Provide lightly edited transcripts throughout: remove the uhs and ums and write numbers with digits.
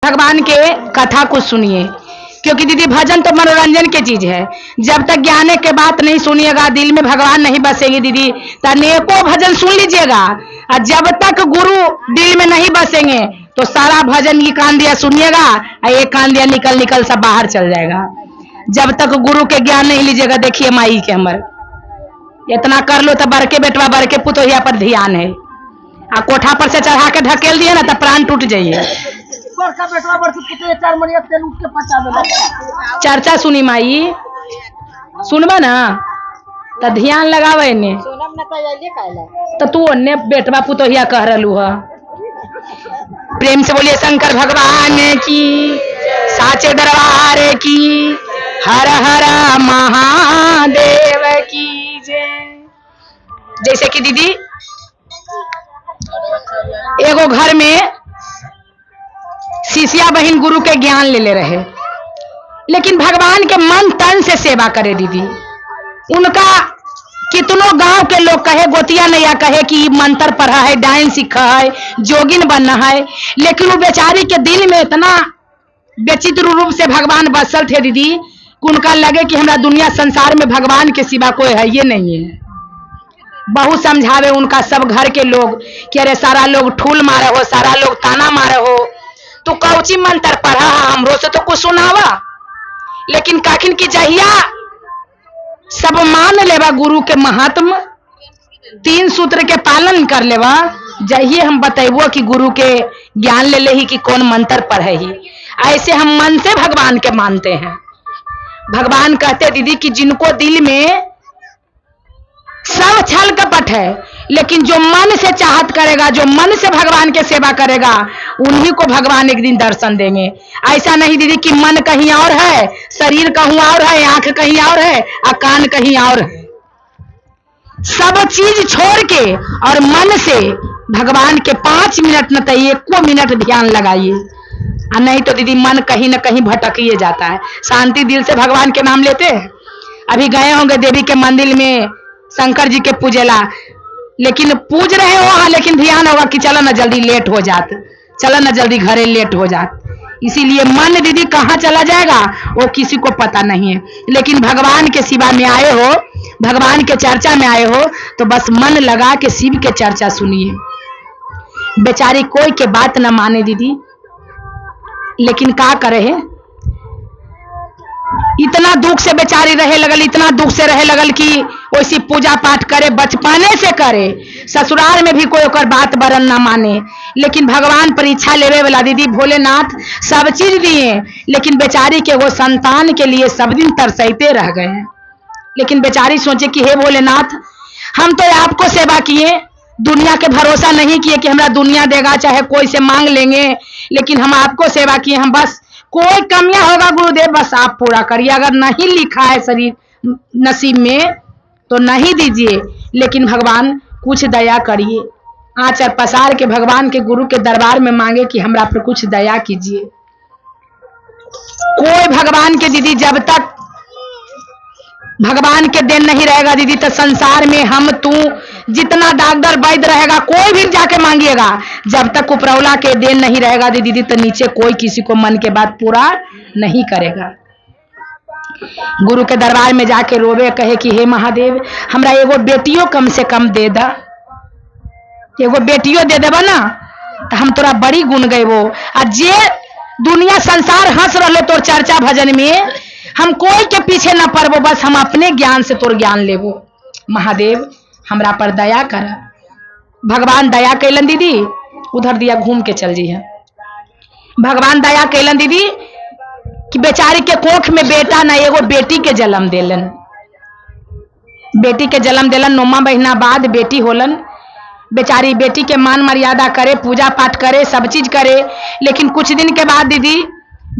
भगवान के कथा को सुनिए, क्योंकि दीदी भजन तो मनोरंजन की चीज है। जब तक ज्ञान के बात नहीं सुनिएगा, दिल में भगवान नहीं बसेगी दीदी, तो अनेकों भजन सुन लीजिएगा। और जब तक गुरु दिल में नहीं बसेंगे तो सारा भजन ये कान दिया सुनिएगा और एक कान दिया निकल निकल सब बाहर चल जाएगा। जब तक गुरु के ज्ञान नहीं लीजिएगा, देखिए माई के हमर इतना कर लो तो बड़के बेटवा बड़के पुतोहिया पर ध्यान है। आ कोठा पर से चढ़ा के ढकेल दिए ना तो प्राण टूट जाइए। चर्चा सुनी माई, सुनबा ना तो ध्यान लगावे ने तो तू ओन्ने बेटवा पुतोहिया कह रहलू है। प्रेम से बोलिए शंकर भगवान की, साचे दरबार की, हर हर महादेव की जय। जैसे कि दीदी एगो घर में शिष्या बहन गुरु के ज्ञान ले रहे, लेकिन भगवान के मन तन से सेवा करे दीदी। उनका कितनों गांव के लोग कहे, गोतिया नैया कहे कि मंत्र पढ़ा है, डायन सीखा है, जोगिन बनना है, लेकिन वो बेचारी के दिल में इतना विचित्र रूप से भगवान बसल थे दीदी कि उनका लगे कि हमरा दुनिया संसार में भगवान के सिवा कोई है ये नहीं है। बहुत समझावे उनका सब घर के लोग कि अरे सारा लोग ठूल मारे हो, सारा लोग ताना मारे हो, तू कौची मंत्र पढ़ा हमरो से तो कुछ सुनावा। लेकिन काखिन की जहिया सब मान लेवा गुरु के महात्म, 3 सूत्र के पालन कर लेवा, जहिए हम बतेबो कि गुरु के ज्ञान ले ले ही कि कौन मंत्र पढ़े ही, ऐसे हम मन से भगवान के मानते हैं। भगवान कहते दीदी कि जिनको दिल में सब छल कपट है, लेकिन जो मन से चाहत करेगा, जो मन से भगवान के सेवा करेगा, उन्हीं को भगवान एक दिन दर्शन देंगे। ऐसा नहीं दीदी कि मन कहीं और है, शरीर कहीं और है, आंख कहीं और है और कान कहीं और है। सब चीज छोड़ के और मन से भगवान के 5 मिनट न तो 1 मिनट ध्यान लगाइए, और नहीं तो दीदी मन कहीं न कहीं भटकिए जाता है। शांति दिल से भगवान के नाम लेते हैं। अभी गए होंगे देवी के मंदिर में शंकर जी के पूजेला, लेकिन पूज रहे हो वहां, लेकिन ध्यान होगा कि चलो ना जल्दी लेट हो जात, चलो ना जल्दी घरे लेट हो जात। इसीलिए मन दीदी कहाँ चला जाएगा वो किसी को पता नहीं है। लेकिन भगवान के सिवा में आए हो, भगवान के चर्चा में आए हो, तो बस मन लगा के शिव के चर्चा सुनिए। बेचारी कोई के बात न माने दीदी, लेकिन का करे है, इतना दुख से बेचारी रहे लगल, इतना दुख से रहे लगल कि वैसी पूजा पाठ करे, बचपने से करे, ससुराल में भी कोई ओकर बात बरन ना माने। लेकिन भगवान परीक्षा लेवे वाला दीदी भोलेनाथ सब चीज दिए, लेकिन बेचारी के वो संतान के लिए सब दिन तरसते रह गए हैं। लेकिन बेचारी सोचे कि हे भोलेनाथ, हम तो आपको सेवा किए, दुनिया के भरोसा नहीं किए कि हमरा दुनिया देगा, चाहे कोई से मांग लेंगे, लेकिन हम आपको सेवा किए। हम बस कोई कमियां होगा गुरुदेव बस आप पूरा करिए, अगर नहीं लिखा है शरीर नसीब में तो नहीं दीजिए, लेकिन भगवान कुछ दया करिए। आंचर पसार के भगवान के गुरु के दरबार में मांगे कि हमरा पर कुछ दया कीजिए। कोई भगवान के दीदी जब तक भगवान के देन नहीं रहेगा दीदी, तो संसार में हम तू जितना डॉक्टर वैद्य रहेगा, कोई भी जाके मांगिएगा, जब तक उपरौला के देन नहीं रहेगा दीदी, तो नीचे कोई किसी को मन के बात पूरा नहीं करेगा। गुरु के दरबार में जाके रोवे, कहे कि हे महादेव, हमरा एगो बेटियों कम से कम दे दा, एगो बेटियों दे देबा ना तो हम तोरा बड़ी गुण गए वो। और जे दुनिया संसार हंस रहे तोर चर्चा भजन में, हम कोई के पीछे न पड़बो, बस हम अपने ज्ञान से तोर ज्ञान लेबो। महादेव हमरा पर दया कर। भगवान दया कैलन दीदी, उधर दिया घूम के चल जी है। भगवान दया कैलन दीदी कि बेचारी के कोख में बेटा न एगो बेटी के जन्म देलन, बेटी के जन्म देलन। 9 महीना बाद बेटी होलन। बेचारी बेटी के मान मर्यादा करे, पूजा पाठ करे, सब चीज करे, लेकिन कुछ दिन के बाद दीदी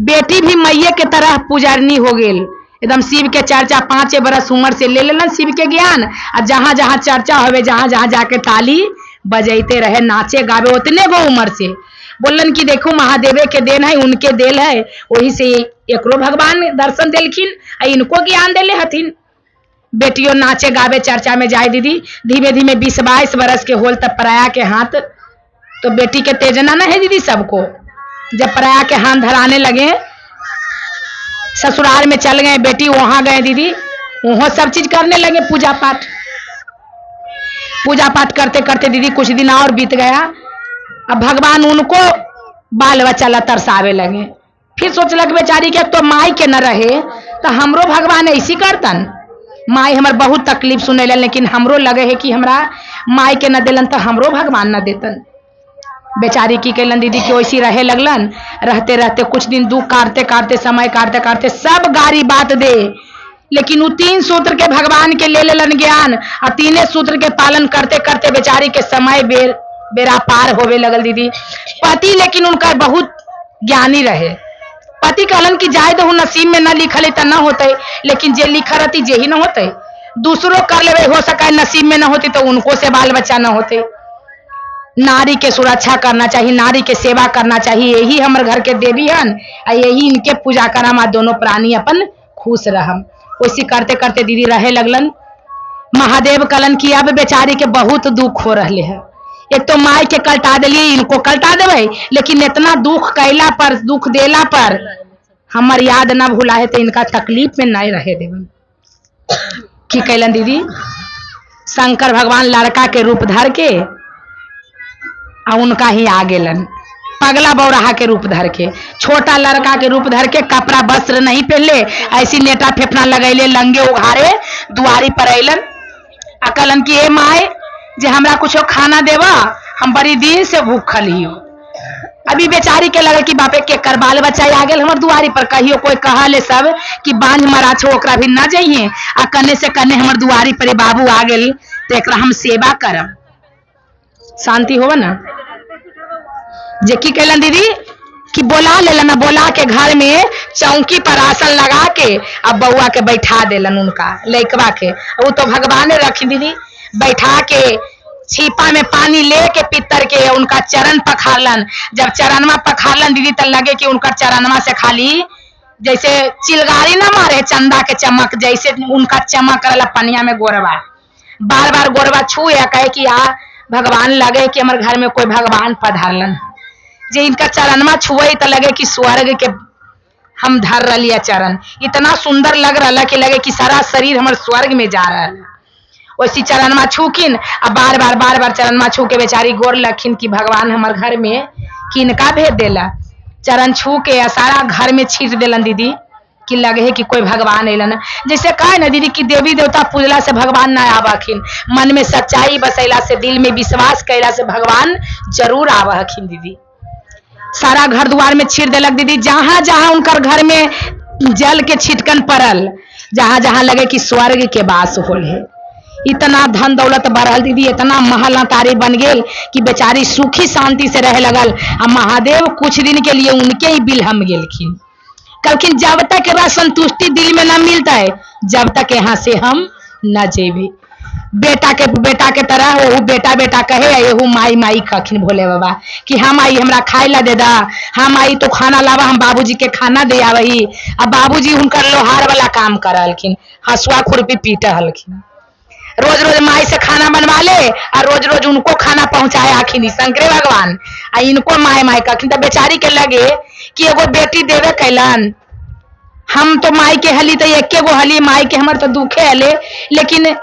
बेटी भी मैये के तरह पुजारनी हो गेल। एकदम शिव के चर्चा 5 बरस उम्र से ले लेलन शिव के ज्ञान, और जहां जहां चर्चा होवे, जहां जहां जाके ताली बजैते रहे, नाचे गावे, उतने गो उम्र से बोलन कि देखो महादेवे के देन है, उनके देल है, वही से एकरो भगवान दर्शन देलखिन, इनको ज्ञान देले हथिन। बेटियों नाचे गावे चर्चा में जाए दीदी, धीमे धीमे 20-22 बरस के होल तब पराया के हाथ, तो बेटी के तेजना ना है दीदी सबको, जब पराया के हाथ धराने लगे, ससुराल में चल गए बेटी, वहां गए दीदी, वहां सब चीज करने लगे, पूजा पाठ करते करते दीदी कुछ दिन और बीत गया। अब भगवान उनको बाल बच्चा ला तरसावे लगे। फिर सोचलक बेचारी के तो माई के न रहे तो हमरो भगवान ऐसी करतन। माई हमार बहुत तकलीफ सुने लन, लेकिन हमरो लगे है कि हमरा माई के न दिलन तो हमरो भगवान न देतन। बेचारी की कैलन दीदी कि वैसी रहे लगलन। रहते रहते कुछ दिन दुख काटते काटते, समय काटते काटते सब गारी बात दे, लेकिन वो 3 सूत्र के भगवान के ले लेलन ज्ञान, और 3 सूत्र के पालन करते करते बेचारी के समय बेरा पार होवे लगल दीदी। पति लेकिन उनका बहुत ज्ञानी रहे। पति कहलन कि जाए दो, नसीब में न लिखल तो न होते, लेकिन जे लिखा रहती जे ही न होते। दूसरों कर ले, हो सका नसीब में न होती तो उनको से बाल बच्चा न होते। नारी के सुरक्षा करना चाहिए, नारी के सेवा करना चाहिए, यही हमारे घर के देवी हन, यही इनके पूजा करम, आ दोनों प्राणी अपन खुश रहम। वैसी करते करते दीदी रहे लगलन। महादेव कलन की अब बेचारी के बहुत दुख हो रहे है। एक तो माई के कलटा दिलिए, इनको कलटा देवे, लेकिन इतना दुख कैला पर, दुख देला पर हमार याद न भूला है तो इनका तकलीफ में नहीं रहे देवन। की कैलन दीदी, शंकर भगवान लड़का के रूप धर के आ उनका ही आ गेलन। पगला बौराहा के रूप धर के, छोटा लड़का के रूप धर के, कपड़ा वस्त्र नहीं पहले, ऐसी नेटा फेफना लगैले, लंगे उघारे दुआरी पर अलन। अकलन की ए माए जे हमरा कुछ खाना देवा, हम बड़ी दिन से भूखल ही हो। अभी बेचारी के लगे कि बापे के कर बाल बच्चा आ गेल हमर दुआरी पर, कहियो कोई कहले सब कि बांझ मरा छो ओकरा भी न जाइए, आ कने से कने हमर दुआरी पर बाबू आ गेल तो एकरा हम सेवा करब, शांति होगा ना। जे की कैलन दीदी कि बोला लेलन, बोला के घर में चौकी पर आसन लगा के अब बउआ के बैठा देलन, उनका लइकवा के। वो तो भगवाने रखी दीदी, बैठा के छीपा में पानी लेके पितर के उनका चरण पखारलन। जब चरणवा पखारलन दीदी तो लगे कि उनका चरणवा से खाली जैसे चिलगारी ना मारे चंदा के चमक, जैसे उनका चमक रहा पनिया में गोरवा। बार बार गोरवा छुए कहे कि भगवान लगे कि हमारे घर में कोई भगवान पधारलन। जे इनका चरणवा छुए तो लगे कि स्वर्ग के हम धर रहा चरण, इतना सुंदर लग रहा कि लगे कि सारा शरीर हमारे स्वर्ग में जा रहा है। वैसी चरणवा छूकिन, अब बार बार चरणवा छू के बेचारी गोर लखिन कि भगवान हमारे घर में किनका भेज देला। चरण छू के सारा घर में छीट देलन दीदी कि लगे है कि कोई भगवान एलन। जैसे कहे ना दीदी कि देवी देवता पूजला से भगवान ना आवखिन, मन में सच्चाई बसैला से, दिल में विश्वास कैला से भगवान जरूर आवखिन दीदी। सारा घर द्वार में छीट देलक दीदी। जहां जहां उनकर घर में जल के छिटकन पड़ल, जहां जहां लगे कि स्वर्ग के वास होल है। इतना धन दौलत बढ़ल दीदी, इतना महल अटारी बन गेल कि बेचारी सुखी शांति से रहे लगल। आ महादेव कुछ दिन के लिए उनके ही बिलहम गेलखिन, कहलखिन जब तक एरा संतुष्टि दिल में न मिलता है जब तक यहाँ से हम न जेबी। बेटा के तरह वो बेटा बेटा कहे, एहू माई माई कखिन भोले बाबा कि हम आई हमरा खाए ला दे दा, हम आई तो खाना लावा, हम बाबूजी के खाना दे आवही। अब बाबूजी उनकर लोहार वाला काम करलखिन, हसुआ खुरपी पीट हलखिन। रोज रोज माई से खाना बनवा ले और रोज रोज उनको खाना पहुंचाए आखिन शंकरे भगवान, आ इनको माई माई कखिन। तो बेचारी के लगे कि एगो बेटी देवे कैलन, हम तो माई के हली तो एक गो हली, माई के हमर तो दुखे हले, लेकिन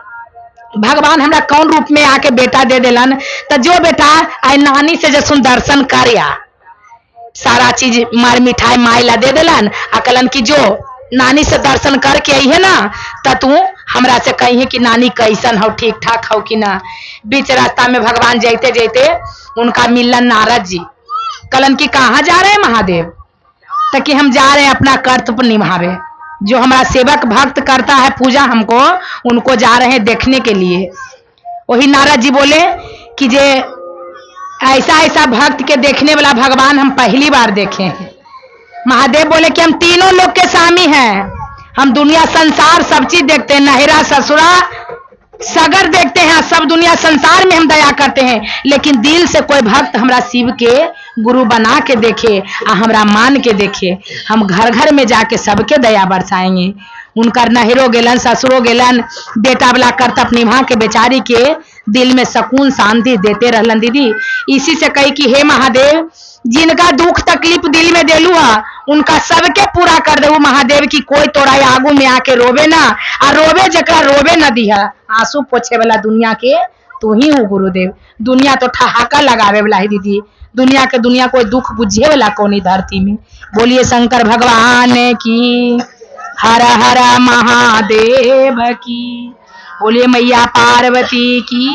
भगवान हमरा कौन रूप में आके बेटा दे देलन। तो जो बेटा आई नानी से जसुन दर्शन करिया, सारा चीज मार मिठाई माई ला दे देलन। अकलन की जो नानी से दर्शन करके आई है ना, तो तू हमरा से कही कि नानी कैसन हो, ठीक ठाक हो कि ना। बीच रास्ता में भगवान जाते जाते उनका मिलन नारद जी। कलन की कहाँ जा रहे हैं महादेव? तो कि हम जा रहे हैं अपना कर्तव्य निभावे, जो हमारा सेवक भक्त करता है पूजा हमको, उनको जा रहे हैं देखने के लिए। वही नारद जी बोले कि जे ऐसा ऐसा भक्त के देखने वाला भगवान हम पहली बार देखे हैं। महादेव बोले कि हम तीनों लोग के स्वामी हैं, हम दुनिया संसार सब चीज देखते हैं, नहरा ससुरा सगर देखते हैं, सब दुनिया संसार में हम दया करते हैं, लेकिन दिल से कोई भक्त हमरा शिव के गुरु बना के देखे, हमरा मान के देखे, हम घर घर में जाके सबके दया बरसाएंगे। उनकर नहरो गेलन, ससुरो गेलन, बेटा वाला कर्तव्य निभा के बेचारी के दिल में सुकून शांति देते रहलन दीदी। इसी से कही कि हे महादेव जिनका दुख तकलीफ दिल में देलू हा उनका सबके पूरा कर देऊ महादेव की कोई तोरा आगू में आके रोवे ना आ रोवे जकरा रोवे न दिहा आंसू पोछे वाला दुनिया के तू ही हो गुरुदेव। दुनिया तो ठहाका लगावे वाला है दीदी, दुनिया कोई दुख बुझे वाला कौन धरती में। बोलिए शंकर भगवान की, हर हर महादेव की, बोलिए मैया पार्वती की।